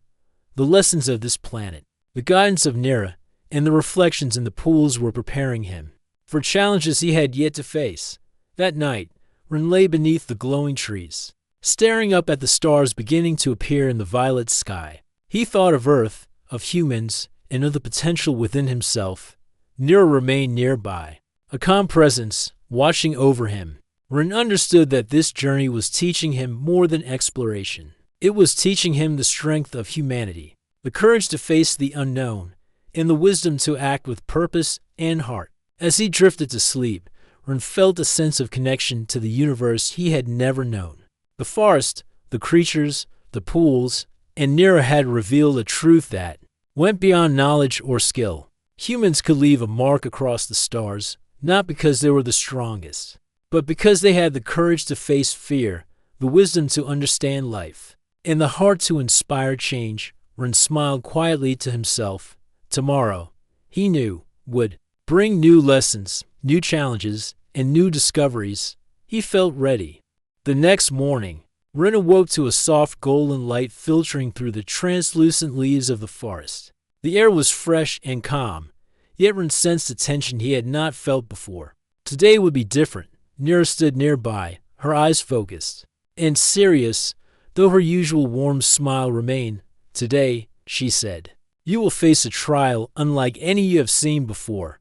The lessons of this planet, the guidance of Nira, and the reflections in the pools were preparing him for challenges he had yet to face. That night, Ren lay beneath the glowing trees, staring up at the stars beginning to appear in the violet sky. He thought of Earth, of humans, and of the potential within himself. Nira remained nearby, a calm presence, watching over him. Ren understood that this journey was teaching him more than exploration. It was teaching him the strength of humanity, the courage to face the unknown, and the wisdom to act with purpose and heart. As he drifted to sleep, Ren felt a sense of connection to the universe he had never known. The forest, the creatures, the pools, and Nira had revealed a truth that went beyond knowledge or skill. Humans could leave a mark across the stars, not because they were the strongest, but because they had the courage to face fear, the wisdom to understand life, and the heart to inspire change. Ren smiled quietly to himself. Tomorrow, he knew, would bring new lessons, new challenges, and new discoveries. He felt ready. The next morning, Ren awoke to a soft golden light filtering through the translucent leaves of the forest. The air was fresh and calm, yet Ren sensed a tension he had not felt before. Today would be different. Nira stood nearby, her eyes focused and serious, though her usual warm smile remained. Today, she said, you will face a trial unlike any you have seen before.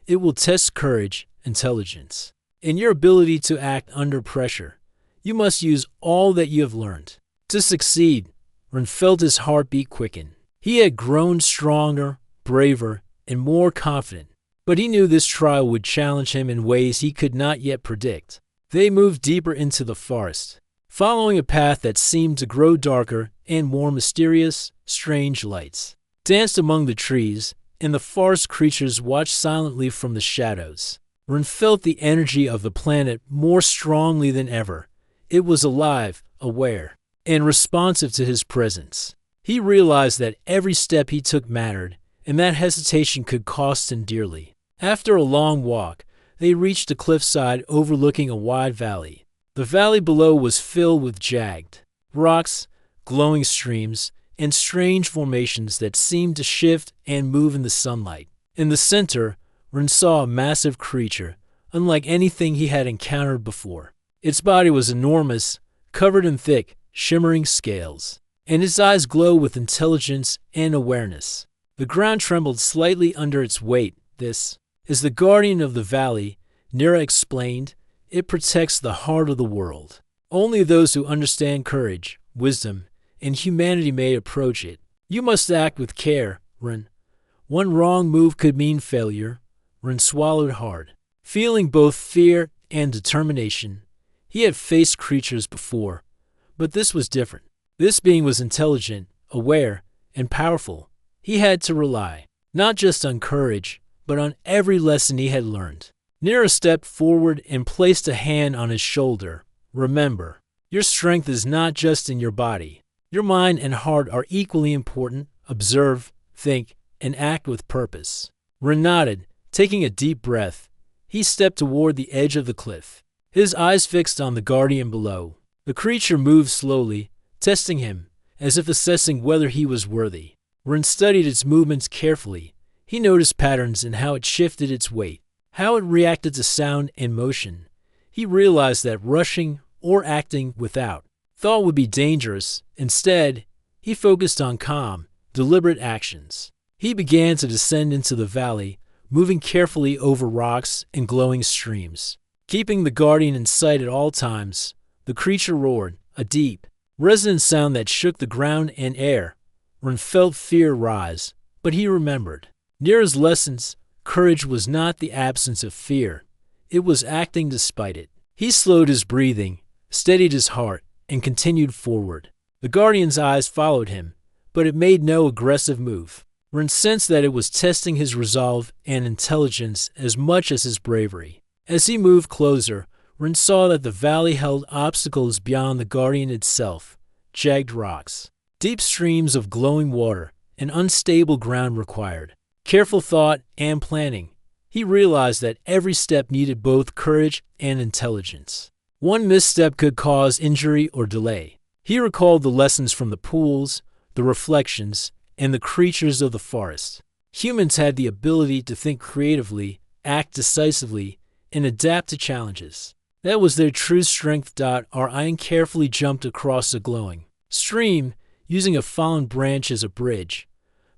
It will test courage, intelligence, and your ability to act under pressure. You must use all that you have learned. To succeed, Ren felt his heartbeat quicken. He had grown stronger, braver, and more confident, but he knew this trial would challenge him in ways he could not yet predict. They moved deeper into the forest, following a path that seemed to grow darker and more mysterious. Strange lights danced among the trees, and the forest creatures watched silently from the shadows. Ren felt the energy of the planet more strongly than ever. It was alive, aware, and responsive to his presence. He realized that every step he took mattered, and that hesitation could cost him dearly. After a long walk, they reached a cliffside overlooking a wide valley. The valley below was filled with jagged rocks, glowing streams, and strange formations that seemed to shift and move in the sunlight. In the center, Ren saw a massive creature, unlike anything he had encountered before. Its body was enormous, covered in thick, shimmering scales, and its eyes glowed with intelligence and awareness. The ground trembled slightly under its weight. This is the guardian of the valley, Nira explained. It protects the heart of the world. Only those who understand courage, wisdom, and humanity may approach it. You must act with care, Ren. One wrong move could mean failure. Ren swallowed hard, feeling both fear and determination. He had faced creatures before, but this was different. This being was intelligent, aware, and powerful. He had to rely, not just on courage, but on every lesson he had learned. Nira stepped forward and placed a hand on his shoulder. Remember, your strength is not just in your body. Your mind and heart are equally important. Observe, think, and act with purpose. Ren nodded, taking a deep breath. He stepped toward the edge of the cliff, his eyes fixed on the guardian below. The creature moved slowly, testing him, as if assessing whether he was worthy. Ren studied its movements carefully. He noticed patterns in how it shifted its weight, how it reacted to sound and motion. He realized that rushing or acting without thought would be dangerous. Instead, he focused on calm, deliberate actions. He began to descend into the valley, moving carefully over rocks and glowing streams. Keeping the guardian in sight at all times, the creature roared, a deep, resonant sound that shook the ground and air. Ren felt fear rise, but he remembered Nira's lessons. Courage was not the absence of fear. It was acting despite it. He slowed his breathing, steadied his heart, and continued forward. The guardian's eyes followed him, but it made no aggressive move. Ren sensed that it was testing his resolve and intelligence as much as his bravery. As he moved closer, Ren saw that the valley held obstacles beyond the guardian itself. Jagged rocks, deep streams of glowing water, and unstable ground required careful thought and planning. He realized that every step needed both courage and intelligence. One misstep could cause injury or delay. He recalled the lessons from the pools, the reflections, and the creatures of the forest. Humans had the ability to think creatively, act decisively, and adapt to challenges. That was their true strength. Ryan carefully jumped across a glowing stream, using a fallen branch as a bridge.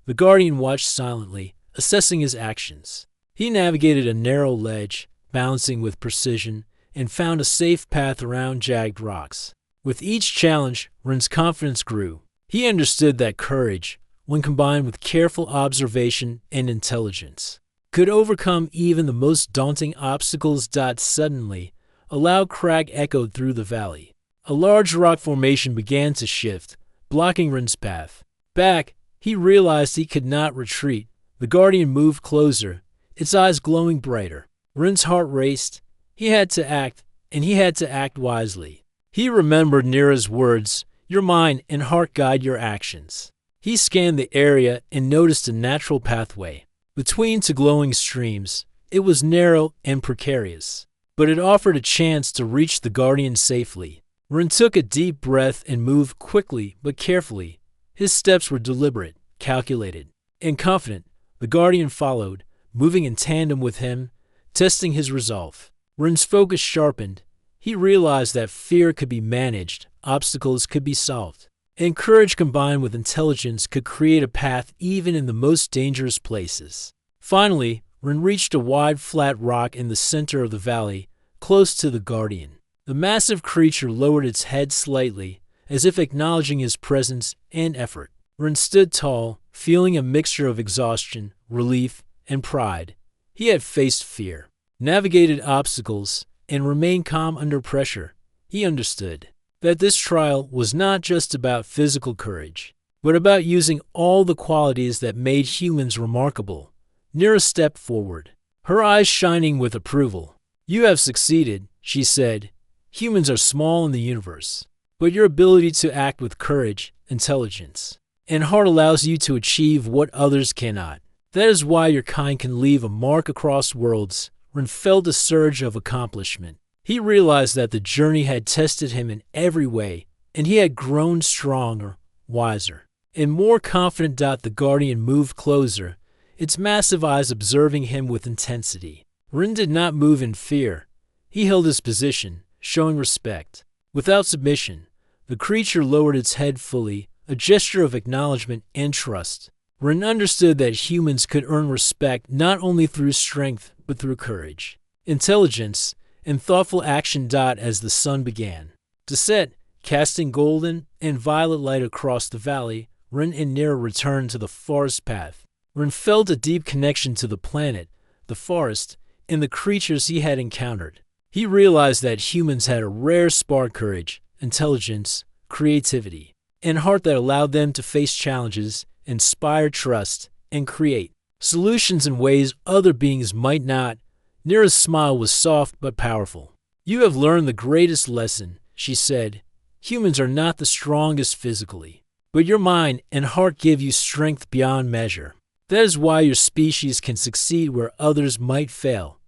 The guardian watched silently, assessing his actions. He navigated a narrow ledge, balancing with precision, and found a safe path around jagged rocks. With each challenge, Ren's confidence grew. He understood that courage, when combined with careful observation and intelligence, could overcome even the most daunting obstacles. Suddenly, a loud crack echoed through the valley. A large rock formation began to shift, blocking Rin's path. Back, he realized he could not retreat. The guardian moved closer, its eyes glowing brighter. Rin's heart raced. He had to act, and he had to act wisely. He remembered Nira's words, "Your mind and heart guide your actions." He scanned the area and noticed a natural pathway. Between two glowing streams, it was narrow and precarious, but it offered a chance to reach the guardian safely. Rin took a deep breath and moved quickly but carefully. His steps were deliberate, calculated, and confident. The guardian followed, moving in tandem with him, testing his resolve. Rin's focus sharpened. He realized that fear could be managed, obstacles could be solved, and courage combined with intelligence could create a path even in the most dangerous places. Finally, Rin reached a wide, flat rock in the center of the valley, close to the guardian. The massive creature lowered its head slightly, as if acknowledging his presence and effort. Rin stood tall, feeling a mixture of exhaustion, relief, and pride. He had faced fear, navigated obstacles, and remained calm under pressure. He understood that this trial was not just about physical courage, but about using all the qualities that made humans remarkable. Nira stepped forward, her eyes shining with approval. "You have succeeded," she said. "Humans are small in the universe, but your ability to act with courage, intelligence, and heart allows you to achieve what others cannot. That is why your kind can leave a mark across worlds." Rin felt a surge of accomplishment. He realized that the journey had tested him in every way, and he had grown stronger, wiser, and more confident. The guardian moved closer, its massive eyes observing him with intensity. Rin did not move in fear. He held his position, showing respect. Without submission, the creature lowered its head fully, a gesture of acknowledgement and trust. Rin understood that humans could earn respect not only through strength, but through courage, intelligence, and thoughtful action. As the sun began to set, casting golden and violet light across the valley, Rin and Nira returned to the forest path. Rin felt a deep connection to the planet, the forest, and the creatures he had encountered. He realized that humans had a rare spark: courage, intelligence, creativity, and heart that allowed them to face challenges, inspire trust, and create solutions in ways other beings might not. Nira's smile was soft but powerful. "You have learned the greatest lesson," she said. "Humans are not the strongest physically, but your mind and heart give you strength beyond measure. That is why your species can succeed where others might fail.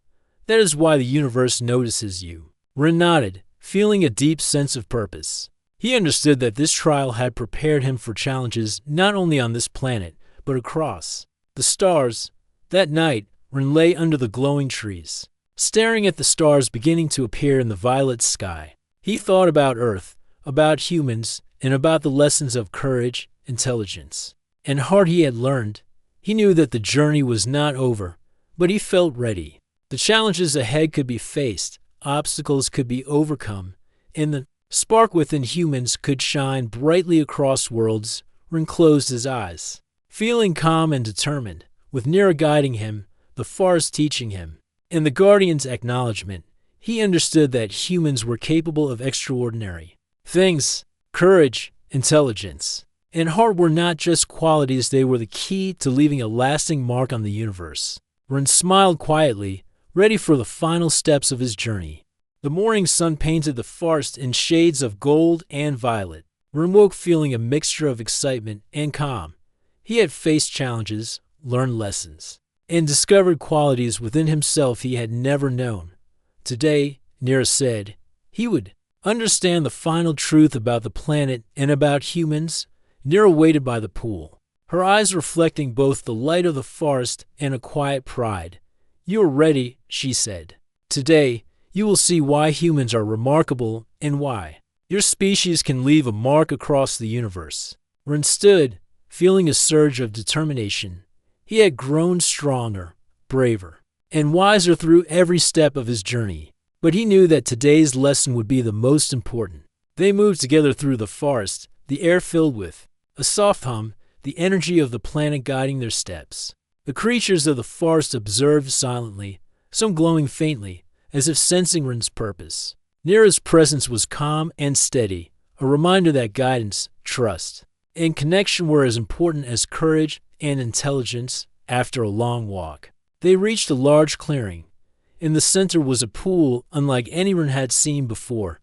That is why the universe notices you." Rin nodded, feeling a deep sense of purpose. He understood that this trial had prepared him for challenges not only on this planet, but across the stars. That night, Rin lay under the glowing trees, staring at the stars beginning to appear in the violet sky. He thought about Earth, about humans, and about the lessons of courage, intelligence, and heart he had learned. He knew that the journey was not over, but he felt ready. The challenges ahead could be faced, obstacles could be overcome, and the spark within humans could shine brightly across worlds. Rin closed his eyes, feeling calm and determined, with Nira guiding him, the forest teaching him, and the guardian's acknowledgement. He understood that humans were capable of extraordinary things. Courage, intelligence, and heart were not just qualities, they were the key to leaving a lasting mark on the universe. Rin smiled quietly, ready for the final steps of his journey. The morning sun painted the forest in shades of gold and violet. Rin woke feeling a mixture of excitement and calm. He had faced challenges, learned lessons, and discovered qualities within himself he had never known. Today, Nira said, he would understand the final truth about the planet and about humans. Nira waited by the pool, her eyes reflecting both the light of the forest and a quiet pride. "You are ready," she said. "Today, you will see why humans are remarkable and why your species can leave a mark across the universe." Rin stood, feeling a surge of determination. He had grown stronger, braver, and wiser through every step of his journey. But he knew that today's lesson would be the most important. They moved together through the forest, the air filled with a soft hum, the energy of the planet guiding their steps. The creatures of the forest observed silently, some glowing faintly, as if sensing Rin's purpose. Nira's presence was calm and steady, a reminder that guidance, trust, and connection were as important as courage and intelligence. After a long walk, they reached a large clearing. In the center was a pool unlike anyone had seen before.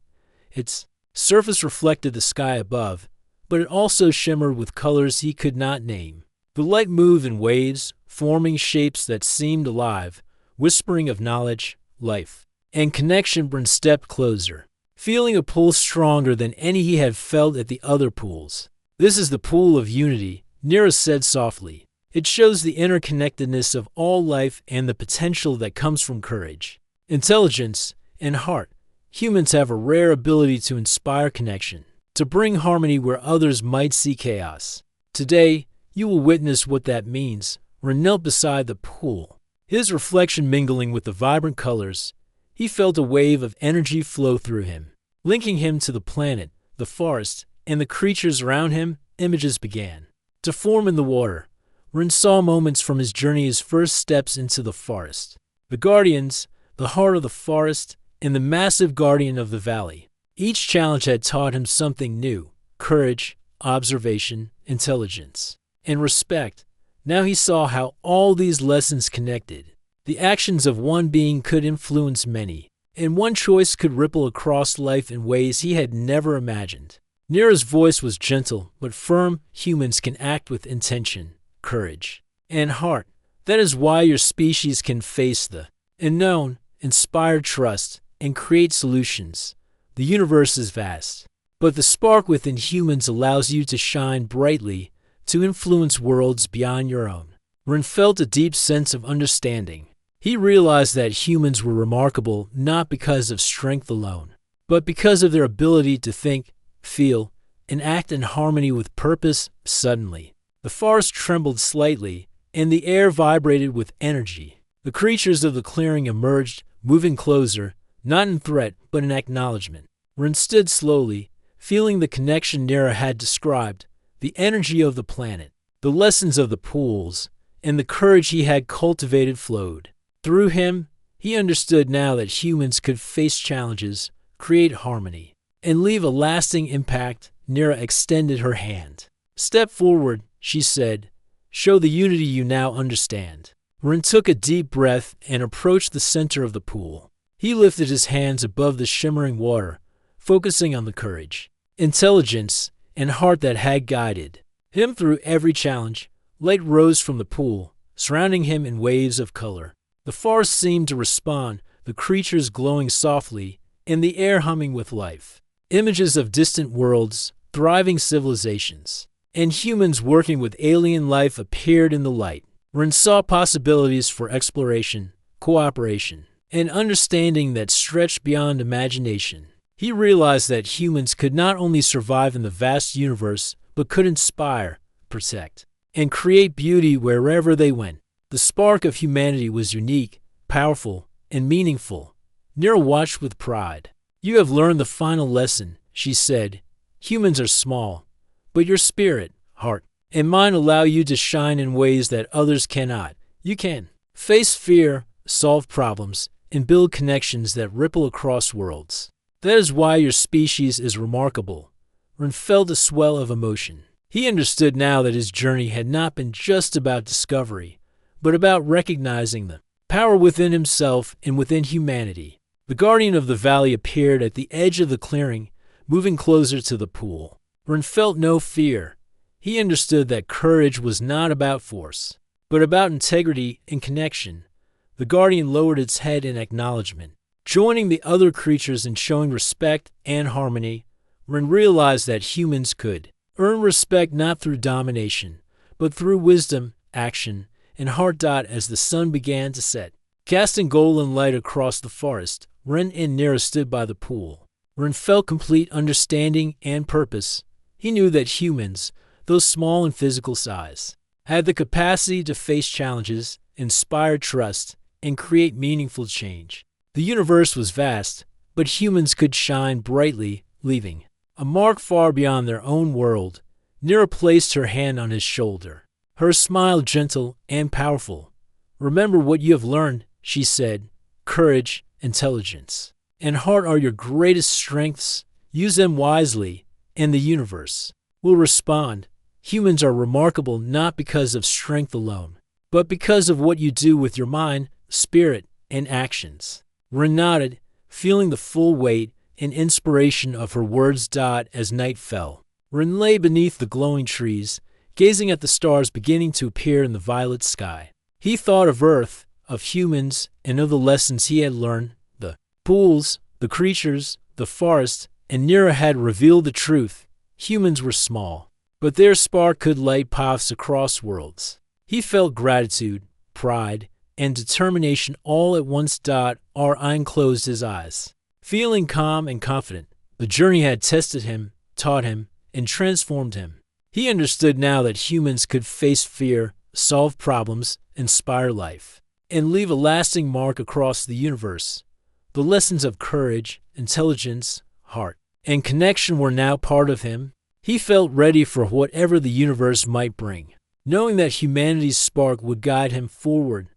Its surface reflected the sky above, but it also shimmered with colors he could not name. The light moved in waves, forming shapes that seemed alive, whispering of knowledge, life, and connection. Bryn stepped closer, feeling a pull stronger than any he had felt at the other pools. "This is the pool of unity," Nira said softly. "It shows the interconnectedness of all life and the potential that comes from courage, intelligence, and heart. Humans have a rare ability to inspire connection, to bring harmony where others might see chaos. Today, you will witness what that means." Ren knelt beside the pool, his reflection mingling with the vibrant colors. He felt a wave of energy flow through him, linking him to the planet, the forest, and the creatures around him. Images began to form in the water. Ren saw moments from his journey, his first steps into the forest. The guardians, the heart of the forest, and the massive guardian of the valley. Each challenge had taught him something new: courage, observation, intelligence, and respect. Now he saw how all these lessons connected. The actions of one being could influence many, and one choice could ripple across life in ways he had never imagined. Nira's voice was gentle but firm. "Humans can act with intention, courage, and heart. That is why your species can face the unknown, inspire trust, and create solutions. The universe is vast, but the spark within humans allows you to shine brightly, to influence worlds beyond your own." Ren felt a deep sense of understanding. He realized that humans were remarkable not because of strength alone, but because of their ability to think, feel, and act in harmony with purpose. Suddenly, the forest trembled slightly, and the air vibrated with energy. The creatures of the clearing emerged, moving closer, not in threat but in acknowledgement. Ren stood slowly, feeling the connection Nira had described, the energy of the planet, the lessons of the pools, and the courage he had cultivated flowed through him. He understood now that humans could face challenges, create harmony, and leave a lasting impact. Nira extended her hand. "Step forward," she said. "Show the unity you now understand." Ren took a deep breath and approached the center of the pool. He lifted his hands above the shimmering water, focusing on the courage, intelligence, and heart that had guided him through every challenge. Light rose from the pool, surrounding him in waves of color. The forest seemed to respond, the creatures glowing softly, and the air humming with life. Images of distant worlds, thriving civilizations, and humans working with alien life appeared in the light. Ren saw possibilities for exploration, cooperation, and understanding that stretched beyond imagination. He realized that humans could not only survive in the vast universe, but could inspire, protect, and create beauty wherever they went. The spark of humanity was unique, powerful, and meaningful. Nira watched with pride. "You have learned the final lesson," she said. "Humans are small, but your spirit, heart, and mind allow you to shine in ways that others cannot. You can face fear, solve problems, and build connections that ripple across worlds. That is why your species is remarkable." Ren felt a swell of emotion. He understood now that his journey had not been just about discovery, but about recognizing the power within himself and within humanity. The guardian of the valley appeared at the edge of the clearing, moving closer to the pool. Ren felt no fear. He understood that courage was not about force, but about integrity and connection. The guardian lowered its head in acknowledgement, joining the other creatures in showing respect and harmony. Ren realized that humans could earn respect not through domination, but through wisdom, action, and heart. As the sun began to set, casting golden light across the forest, Ren and Nira stood by the pool. Ren felt complete understanding and purpose. He knew that humans, though small in physical size, had the capacity to face challenges, inspire trust, and create meaningful change. The universe was vast, but humans could shine brightly, leaving a mark far beyond their own world. Nira placed her hand on his shoulder, her smile gentle and powerful. "Remember what you have learned," she said. "Courage, intelligence, and heart are your greatest strengths. Use them wisely, and the universe will respond. Humans are remarkable not because of strength alone, but because of what you do with your mind, spirit, and actions. Ren nodded, feeling the full weight and inspiration of her words. As night fell, Ren lay beneath the glowing trees, gazing at the stars beginning to appear in the violet sky. He thought of Earth, of humans, and of the lessons he had learned. The pools, the creatures, the forest, and Nira had revealed the truth. Humans were small, but their spark could light paths across worlds. He felt gratitude, pride, and determination all at once. Ryan closed his eyes, feeling calm and confident. The journey had tested him, taught him, and transformed him. He understood now that humans could face fear, solve problems, inspire life, and leave a lasting mark across the universe. The lessons of courage, intelligence, heart, and connection were now part of him. He felt ready for whatever the universe might bring, knowing that humanity's spark would guide him forward.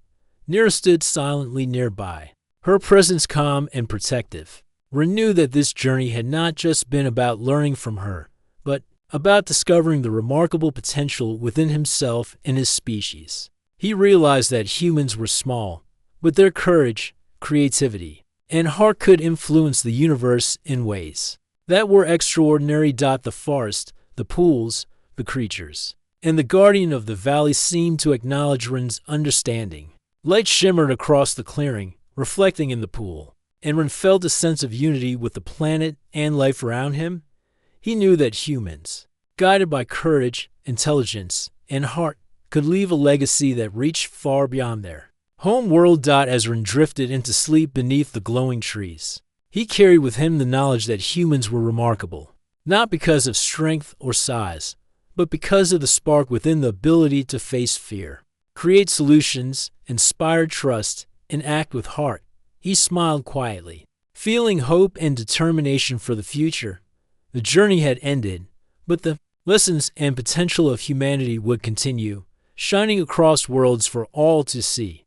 Nira stood silently nearby, her presence calm and protective. Ren knew that this journey had not just been about learning from her, but about discovering the remarkable potential within himself and his species. He realized that humans were small, but their courage, creativity, and heart could influence the universe in ways that were extraordinary. The forest, the pools, the creatures, and the guardian of the valley seemed to acknowledge Ren's understanding. Light shimmered across the clearing, reflecting in the pool, and Ren felt a sense of unity with the planet and life around him. He knew that humans, guided by courage, intelligence, and heart, could leave a legacy that reached far beyond their home world. As Ren drifted into sleep beneath the glowing trees, he carried with him the knowledge that humans were remarkable, not because of strength or size, but because of the spark within, the ability to face fear, create solutions, inspire trust, and act with heart. He smiled quietly, feeling hope and determination for the future. The journey had ended, but the lessons and potential of humanity would continue, shining across worlds for all to see.